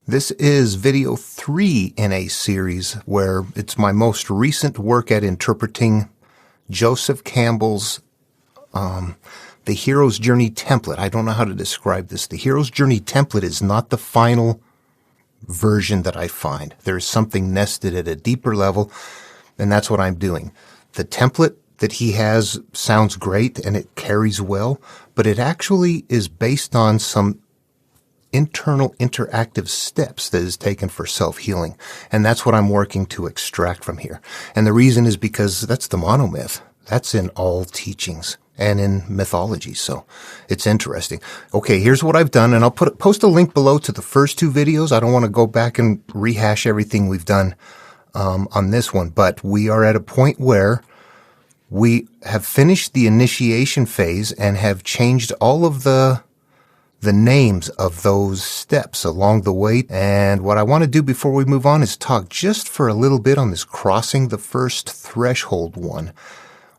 This is video 3 in a series where it's my most recent work at interpreting Joseph Campbell's The Hero's Journey template. I don't know how to describe this. The Hero's Journey template is not the final version that I find. There's something nested at a deeper level, and that's what I'm doing. The template that he has sounds great and it carries well, but it actually is based on some internal interactive steps that is taken for self-healing. And that's what I'm working to extract from here. And the reason is because that's the monomyth. That's in all teachings and in mythology. So it's interesting. Okay, here's what I've done, and I'll post a link below to the first 2 videos. I don't want to go back and rehash everything we've done on this one, but we are at a point where we have finished the initiation phase and have changed all of the names of those steps along the way. And what I want to do before we move on is talk just for a little bit on this crossing the first threshold one,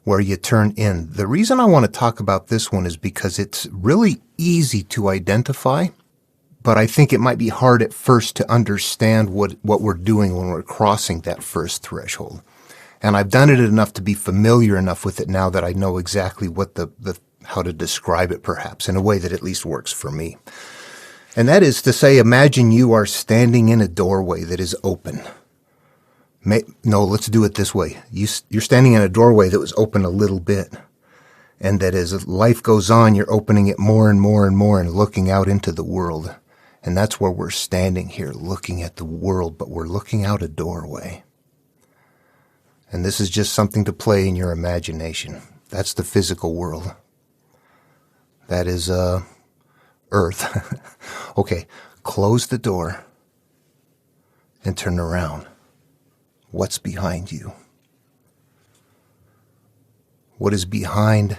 where you turn in. The reason I want to talk about this one is because it's really easy to identify, but I think it might be hard at first to understand what we're doing when we're crossing that first threshold. And I've done it enough to be familiar enough with it now that I know exactly what how to describe it, perhaps, in a way that at least works for me. And that is to say, imagine you are standing in a doorway that is open. No, let's do it this way. You're standing in a doorway that was open a little bit, and that as life goes on, you're opening it more and more and more and looking out into the world. And that's where we're standing here, looking at the world, but we're looking out a doorway. And this is just something to play in your imagination. That's the physical world. That is Earth. Okay, close the door and turn around. What's behind you? What is behind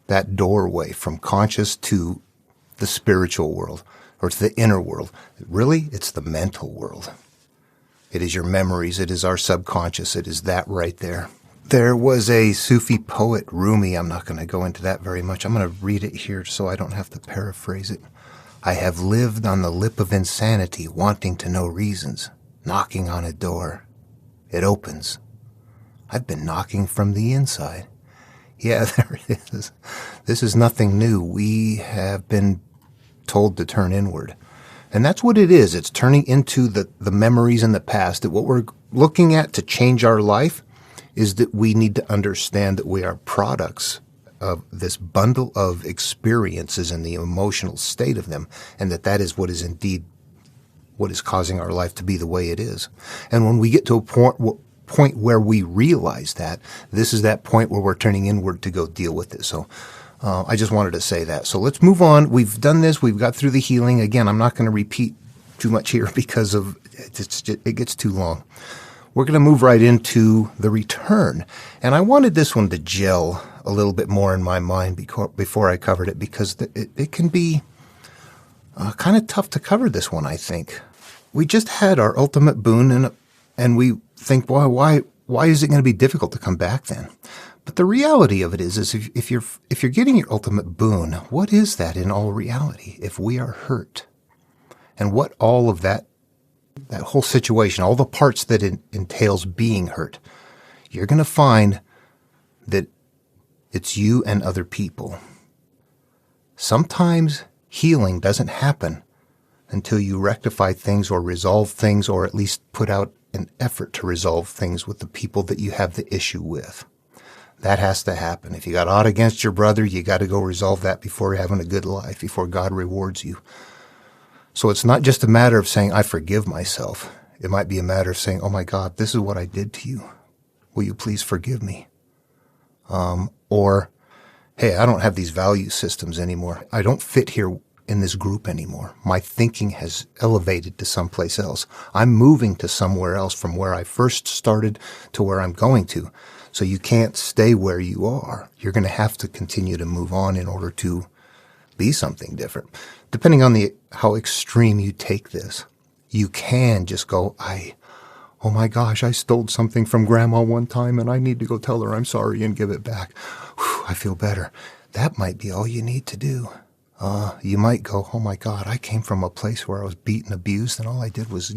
that doorway from conscious to the spiritual world or to the inner world? Really, it's the mental world. It is your memories. It is our subconscious. It is that right there. There was a Sufi poet, Rumi. I'm not going to go into that very much. I'm going to read it here so I don't have to paraphrase it. I have lived on the lip of insanity, wanting to know reasons, knocking on a door. It opens. I've been knocking from the inside. Yeah, there it is. This is nothing new. We have been told to turn inward. And that's what it is. It's turning into the memories in the past. That what we're looking at to change our life is that we need to understand that we are products of this bundle of experiences and the emotional state of them, and that is what is indeed what is causing our life to be the way it is. And when we get to a point where we realize that, this is that point where we're turning inward to go deal with it. So I just wanted to say that. So let's move on. We've done this. We've got through the healing. Again, I'm not going to repeat too much here because it gets too long. We're going to move right into the return. And I wanted this one to gel a little bit more in my mind before I covered it, because it can be kind of tough to cover this one, I think. We just had our ultimate boon, and we think, well, why is it going to be difficult to come back then? But the reality of it is if you're getting your ultimate boon, what is that in all reality if we are hurt? And what all of that whole situation, all the parts that it entails being hurt, you're going to find that it's you and other people. Sometimes healing doesn't happen until you rectify things or resolve things, or at least put out an effort to resolve things with the people that you have the issue with. That has to happen. If you got aught against your brother, you got to go resolve that before you're having a good life, before God rewards you. So it's not just a matter of saying, I forgive myself. It might be a matter of saying, oh my God, this is what I did to you. Will you please forgive me? Or, hey, I don't have these value systems anymore. I don't fit here in this group anymore. My thinking has elevated to someplace else. I'm moving to somewhere else from where I first started to where I'm going to. So you can't stay where you are. You're going to have to continue to move on in order to be something different. Depending on how extreme you take this, you can just go, oh my gosh, I stole something from Grandma one time and I need to go tell her I'm sorry and give it back. Whew, I feel better. That might be all you need to do. You might go, oh my God, I came from a place where I was beaten, abused, and all I did was,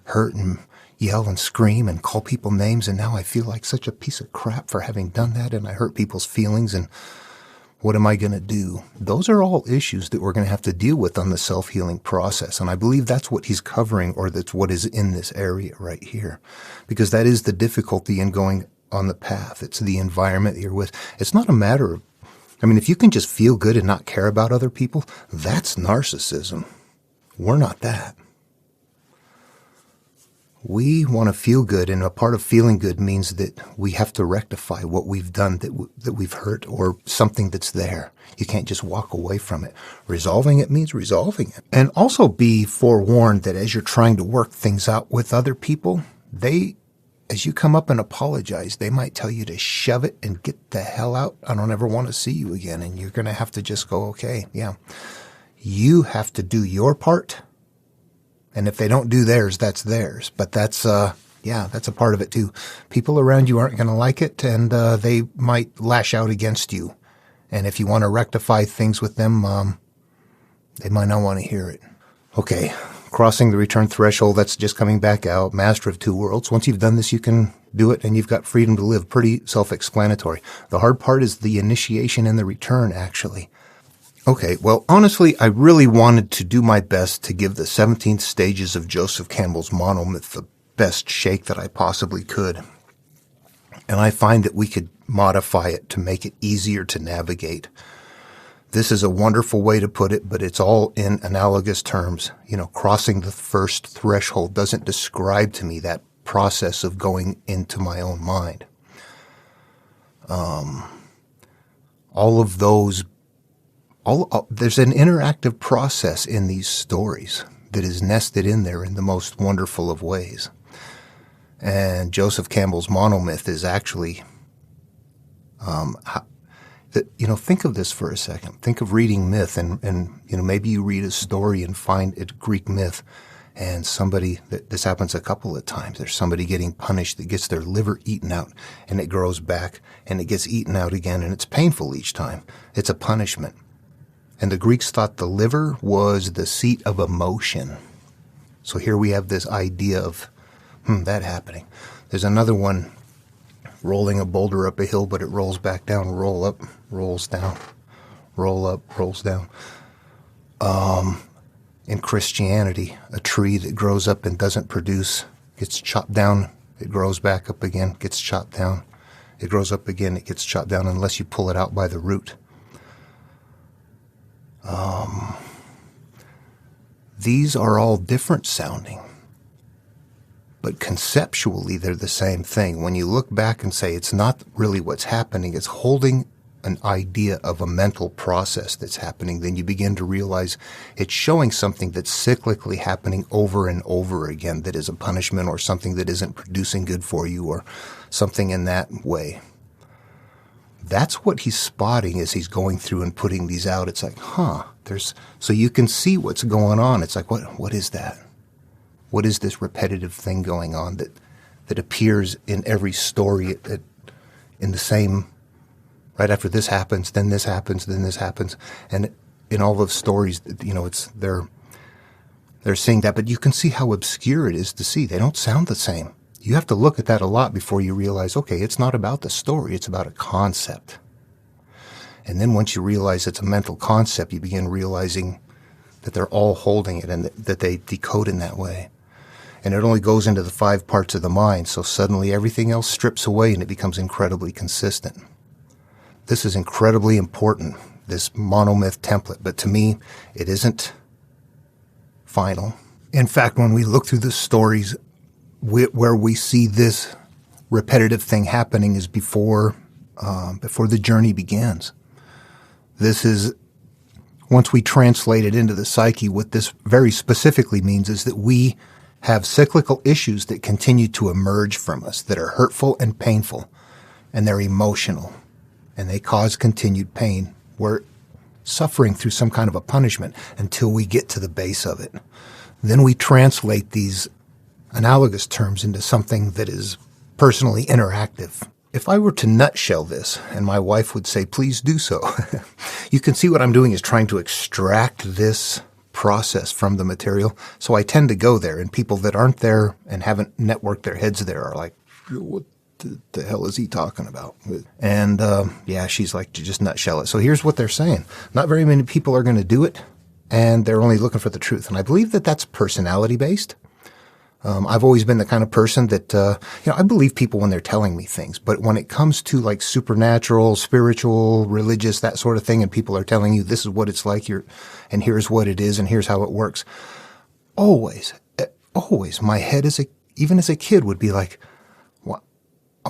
hurt and yell and scream and call people names, and now I feel like such a piece of crap for having done that, and I hurt people's feelings, and what am I going to do? Those are all issues that we're going to have to deal with on the self-healing process, and I believe that's what he's covering, or that's what is in this area right here, because that is the difficulty in going on the path. It's the environment that you're with. It's not a matter of, if you can just feel good and not care about other people, that's narcissism. We're not that. We want to feel good, and a part of feeling good means that we have to rectify what we've done that we've hurt, or something that's there. You can't just walk away from it. Resolving it means resolving it. And also be forewarned that as you're trying to work things out with other people, as you come up and apologize, they might tell you to shove it and get the hell out. I don't ever want to see you again. And you're going to have to just go, okay, yeah. You have to do your part. And if they don't do theirs, that's theirs. But that's a part of it too. People around you aren't going to like it, and they might lash out against you. And if you want to rectify things with them, they might not want to hear it. Okay, crossing the return threshold, that's just coming back out. Master of two worlds. Once you've done this, you can do it, and you've got freedom to live. Pretty self-explanatory. The hard part is the initiation and the return, actually. Okay, well, honestly, I really wanted to do my best to give the 17th stages of Joseph Campbell's monomyth the best shake that I possibly could. And I find that we could modify it to make it easier to navigate. This is a wonderful way to put it, but it's all in analogous terms. Crossing the first threshold doesn't describe to me that process of going into my own mind. There's an interactive process in these stories that is nested in there in the most wonderful of ways. And Joseph Campbell's monomyth is actually, think of this for a second. Think of reading myth, and maybe you read a story and find it Greek myth, and this happens a couple of times. There's somebody getting punished that gets their liver eaten out, and it grows back, and it gets eaten out again, and it's painful each time. It's a punishment. And the Greeks thought the liver was the seat of emotion. So here we have this idea of that happening. There's another one, rolling a boulder up a hill, but it rolls back down. Roll up, rolls down. Roll up, rolls down. In Christianity, a tree that grows up and doesn't produce gets chopped down. It grows back up again, gets chopped down. It grows up again, it gets chopped down unless you pull it out by the root. These are all different sounding, but conceptually they're the same thing. When you look back and say it's not really what's happening, it's holding an idea of a mental process that's happening, then you begin to realize it's showing something that's cyclically happening over and over again, that is a punishment or something that isn't producing good for you or something in that way. That's what he's spotting as he's going through and putting these out. It's like, so you can see what's going on. It's like, what is that? What is this repetitive thing going on that appears in every story in the same, right after this happens, then this happens, then this happens. And in all those stories, they're seeing that, but you can see how obscure it is to see. They don't sound the same. You have to look at that a lot before you realize, okay, it's not about the story, it's about a concept. And then once you realize it's a mental concept, you begin realizing that they're all holding it and that they decode in that way. And it only goes into the 5 parts of the mind, so suddenly everything else strips away and it becomes incredibly consistent. This is incredibly important, this monomyth template, but to me, it isn't final. In fact, when we look through the stories, where we see this repetitive thing happening is before the journey begins. This is, once we translate it into the psyche, what this very specifically means is that we have cyclical issues that continue to emerge from us that are hurtful and painful, and they're emotional, and they cause continued pain. We're suffering through some kind of a punishment until we get to the base of it. Then we translate these analogous terms into something that is personally interactive. if I were to nutshell this, and my wife would say, please do so, you can see what I'm doing is trying to extract this process from the material. So I tend to go there, and people that aren't there and haven't networked their heads there are like, what the hell is he talking about? And yeah, she's like, just nutshell it. So here's what they're saying. Not very many people are going to do it, and they're only looking for the truth. And I believe that that's personality-based. I've always been the kind of person that, I believe people when they're telling me things, but when it comes to like supernatural, spiritual, religious, that sort of thing, and people are telling you this is what it's like, and here's what it is, and here's how it works, always, my head even as a kid would be like,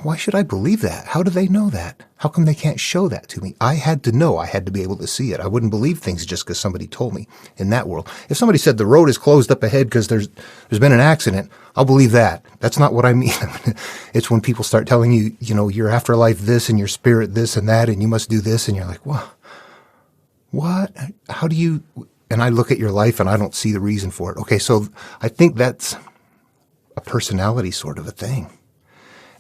why should I believe that? How do they know that? How come they can't show that to me? I had to know. I had to be able to see it. I wouldn't believe things just because somebody told me in that world. If somebody said the road is closed up ahead because there's been an accident, I'll believe that. That's not what I mean. It's when people start telling you, your afterlife this and your spirit this and that, and you must do this, and you're like, what? How do you? And I look at your life and I don't see the reason for it. Okay, so I think that's a personality sort of a thing.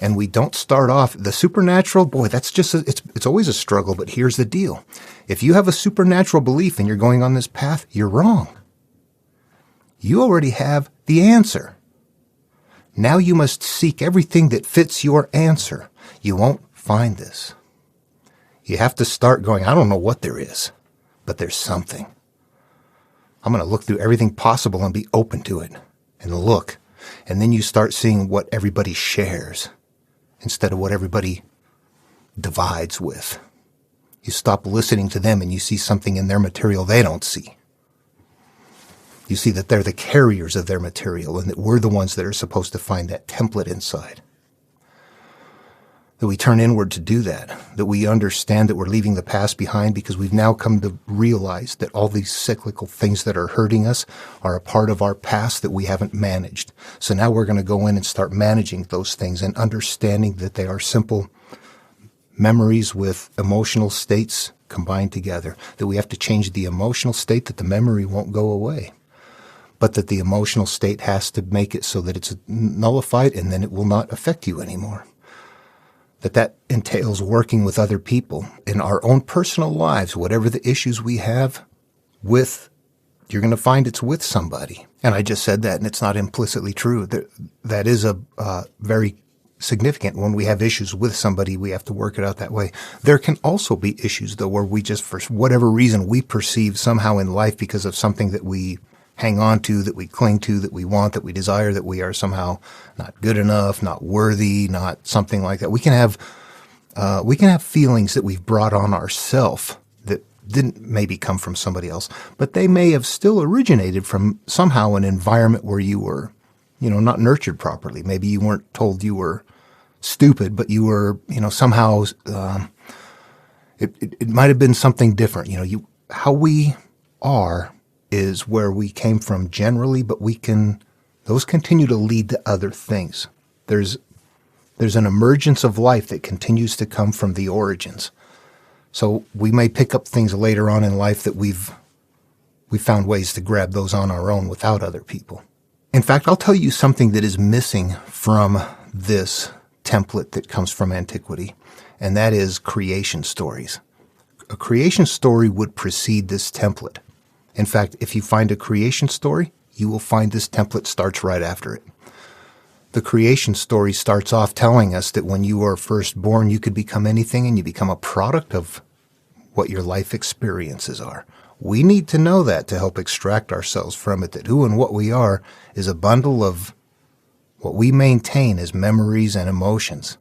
And we don't start off the supernatural. Boy, that's just it's always a struggle. But here's the deal: if you have a supernatural belief and you're going on this path, you're wrong. You already have the answer. Now you must seek everything that fits your answer. You won't find this. You have to start going, I don't know what there is, but there's something. I'm going to look through everything possible and be open to it and look. And then you start seeing what everybody shares instead of what everybody divides with. You stop listening to them and you see something in their material they don't see. You see that they're the carriers of their material and that we're the ones that are supposed to find that template inside. That we turn inward to do that. That we understand that we're leaving the past behind because we've now come to realize that all these cyclical things that are hurting us are a part of our past that we haven't managed. So now we're going to go in and start managing those things and understanding that they are simple memories with emotional states combined together. That we have to change the emotional state, that the memory won't go away, but that the emotional state has to make it so that it's nullified and then it will not affect you anymore. That entails working with other people in our own personal lives, whatever the issues we have with, you're going to find it's with somebody. And I just said that, and it's not implicitly true. That is a very significant. When we have issues with somebody, we have to work it out that way. There can also be issues, though, where we just, for whatever reason, we perceive somehow in life because of something that we hang on to, that we cling to, that we want, that we desire, that we are somehow not good enough, not worthy, not something like that. We can have feelings that we've brought on ourselves that didn't maybe come from somebody else, but they may have still originated from somehow an environment where you were, not nurtured properly. Maybe you weren't told you were stupid, but you were, somehow, it might have been something different. How we are is where we came from generally, but those continue to lead to other things. There's an emergence of life that continues to come from the origins. So we may pick up things later on in life that we found ways to grab those on our own without other people. In fact, I'll tell you something that is missing from this template that comes from antiquity, and that is creation stories. A creation story would precede this template. In fact, if you find a creation story, you will find this template starts right after it. The creation story starts off telling us that when you are first born, you could become anything and you become a product of what your life experiences are. We need to know that to help extract ourselves from it, that who and what we are is a bundle of what we maintain as memories and emotions.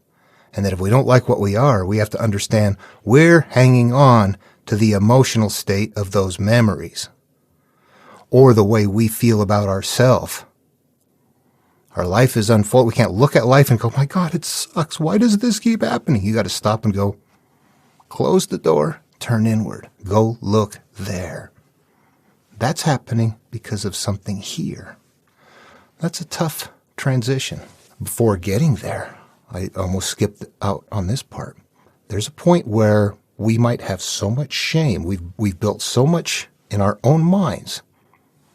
And that if we don't like what we are, we have to understand we're hanging on to the emotional state of those memories, or the way we feel about ourselves. Our life is unfolding. We can't look at life and go, my God, it sucks. Why does this keep happening? You got to stop and go, close the door, turn inward, go look there. That's happening because of something here. That's a tough transition. Before getting there, I almost skipped out on this part. There's a point where we might have so much shame. We've built so much in our own minds.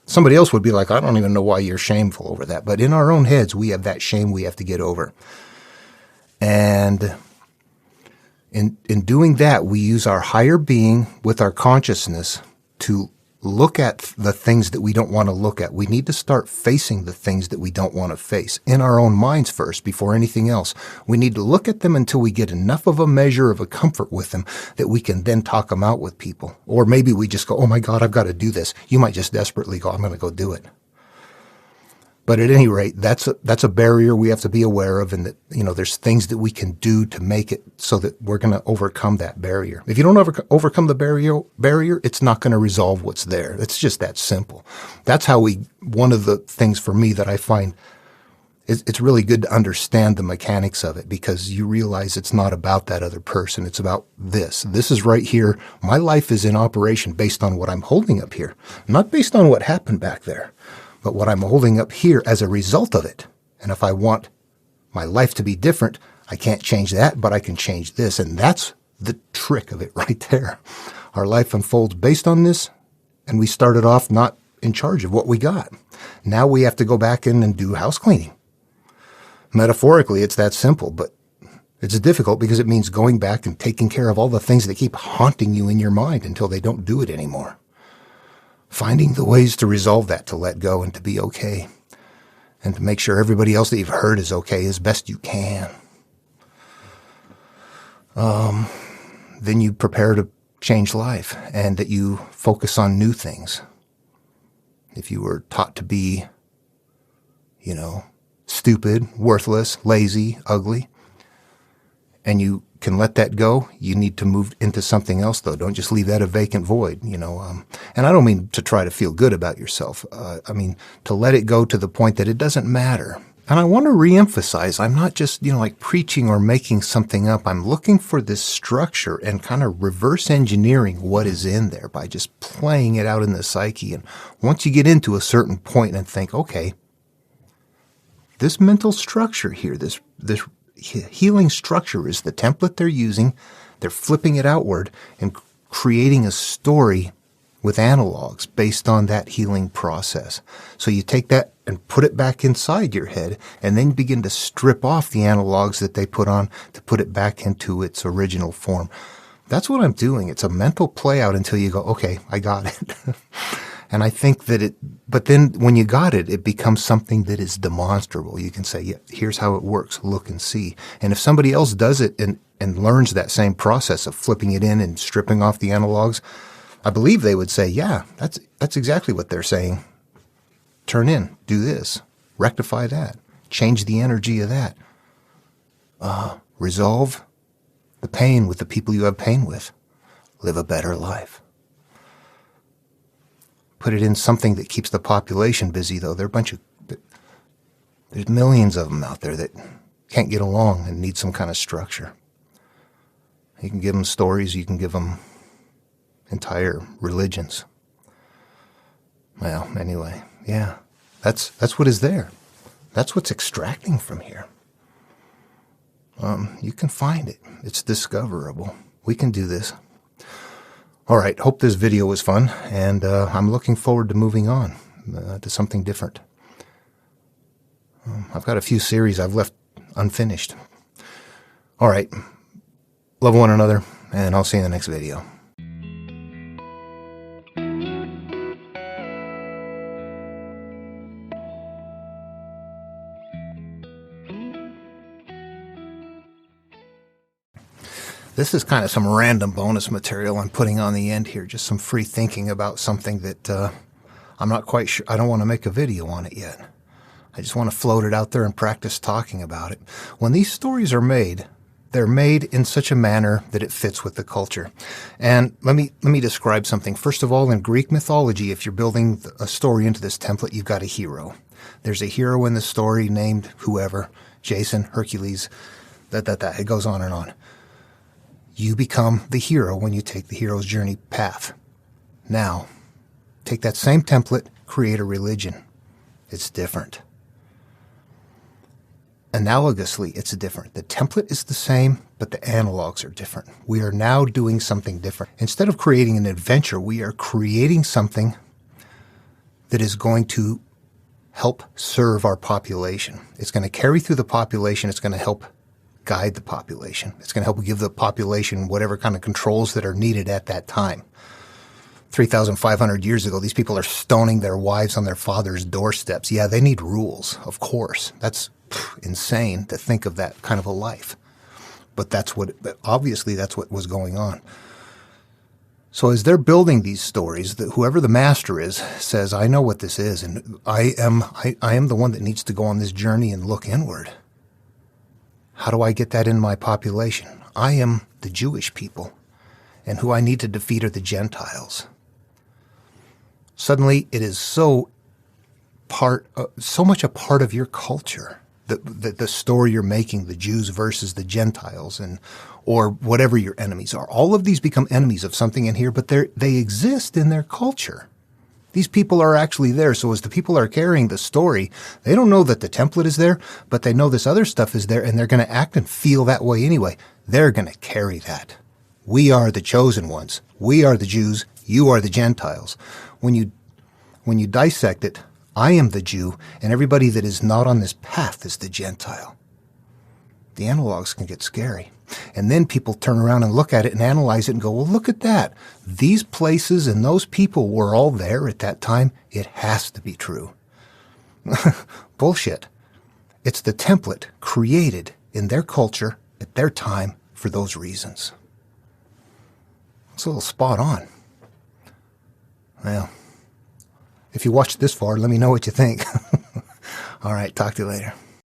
Somebody else would be like, I don't even know why you're shameful over that. But in our own heads, we have that shame we have to get over. And In doing that, we use our higher being with our consciousness to look at the things that we don't want to look at. We need to start facing the things that we don't want to face in our own minds first, before anything else. We need to look at them until we get enough of a measure of a comfort with them that we can then talk them out with people. Or maybe we just go, oh my God, I've got to do this. You might just desperately go, I'm going to go do it. But at any rate, that's a barrier we have to be aware of, and that, there's things that we can do to make it so that we're going to overcome that barrier. If you don't overcome the barrier, it's not going to resolve what's there. It's just that simple. That's how one of the things for me that I find it's really good to understand the mechanics of it, because you realize it's not about that other person. It's about this. This is right here. My life is in operation based on what I'm holding up here, not based on what happened back there, but what I'm holding up here as a result of it. And if I want my life to be different, I can't change that, but I can change this. And that's the trick of it right there. Our life unfolds based on this, and we started off not in charge of what we got. Now we have to go back in and do house cleaning. Metaphorically, it's that simple, but it's difficult because it means going back and taking care of all the things that keep haunting you in your mind until they don't do it anymore. Finding the ways to resolve that, to let go and to be okay, and to make sure everybody else that you've hurt is okay as best you can. Then you prepare to change life, and that you focus on new things. If you were taught to be, stupid, worthless, lazy, ugly, and you can let that go, you need to move into something else, though. Don't just leave that a vacant void, And I don't mean to try to feel good about yourself. I mean to let it go to the point that it doesn't matter. And I want to reemphasize, I'm not just, like preaching or making something up. I'm looking for this structure and kind of reverse engineering what is in there by just playing it out in the psyche. And once you get into a certain point and think, okay, this mental structure here, this healing structure is the template they're using. They're flipping it outward and creating a story with analogs based on that healing process. So you take that and put it back inside your head, and then begin to strip off the analogs that they put on to put it back into its original form. That's what I'm doing. It's a mental play out until you go, okay, I got it. And I think that but then when you got it, it becomes something that is demonstrable. You can say, yeah, here's how it works. Look and see. And if somebody else does it and learns that same process of flipping it in and stripping off the analogs, I believe they would say, yeah, that's exactly what they're saying. Turn in, do this, rectify that, change the energy of that. Resolve the pain with the people you have pain with. Live a better life. Put it in something that keeps the population busy, though. There's millions of them out there that can't get along and need some kind of structure. You can give them stories. You can give them entire religions. Well, anyway, yeah, that's what is there. That's what's extracting from here. You can find it. It's discoverable. We can do this. All right, hope this video was fun, and I'm looking forward to moving on to something different. I've got a few series I've left unfinished. All right, love one another, and I'll see you in the next video. This is kind of some random bonus material I'm putting on the end here, just some free thinking about something that I'm not quite sure. I don't want to make a video on it yet. I just want to float it out there and practice talking about it. When these stories are made, they're made in such a manner that it fits with the culture. And let me describe something. First of all, in Greek mythology, if you're building a story into this template, you've got a hero. There's a hero in the story named whoever, Jason, Hercules, it goes on and on. You become the hero when you take the hero's journey path. Now, take that same template, create a religion. It's different. Analogously, it's different. The template is the same, but the analogs are different. We are now doing something different. Instead of creating an adventure, we are creating something that is going to help serve our population. It's going to carry through the population. It's going to help guide the population. It's going to help give the population whatever kind of controls that are needed at that time. 3,500 years ago, these people are stoning their wives on their father's doorsteps. Yeah, they need rules, of course. That's insane to think of that kind of a life. But obviously that's what was going on. So as they're building these stories, whoever the master is says, I know what this is, and I am the one that needs to go on this journey and look inward. How do I get that in my population? I am the Jewish people, and who I need to defeat are the Gentiles. Suddenly, it is so much a part of your culture, the story you're making, the Jews versus the Gentiles, or whatever your enemies are. All of these become enemies of something in here, but they exist in their culture. These people are actually there. So as the people are carrying the story, they don't know that the template is there, but they know this other stuff is there, and they're going to act and feel that way anyway. They're going to carry that. We are the chosen ones. We are the Jews. You are the Gentiles. When you dissect it, I am the Jew, and everybody that is not on this path is the Gentile. The analogs can get scary. And then people turn around and look at it and analyze it and go, well, look at that. These places and those people were all there at that time. It has to be true. Bullshit. It's the template created in their culture at their time for those reasons. It's a little spot on. Well, if you watched this far, let me know what you think. All right, talk to you later.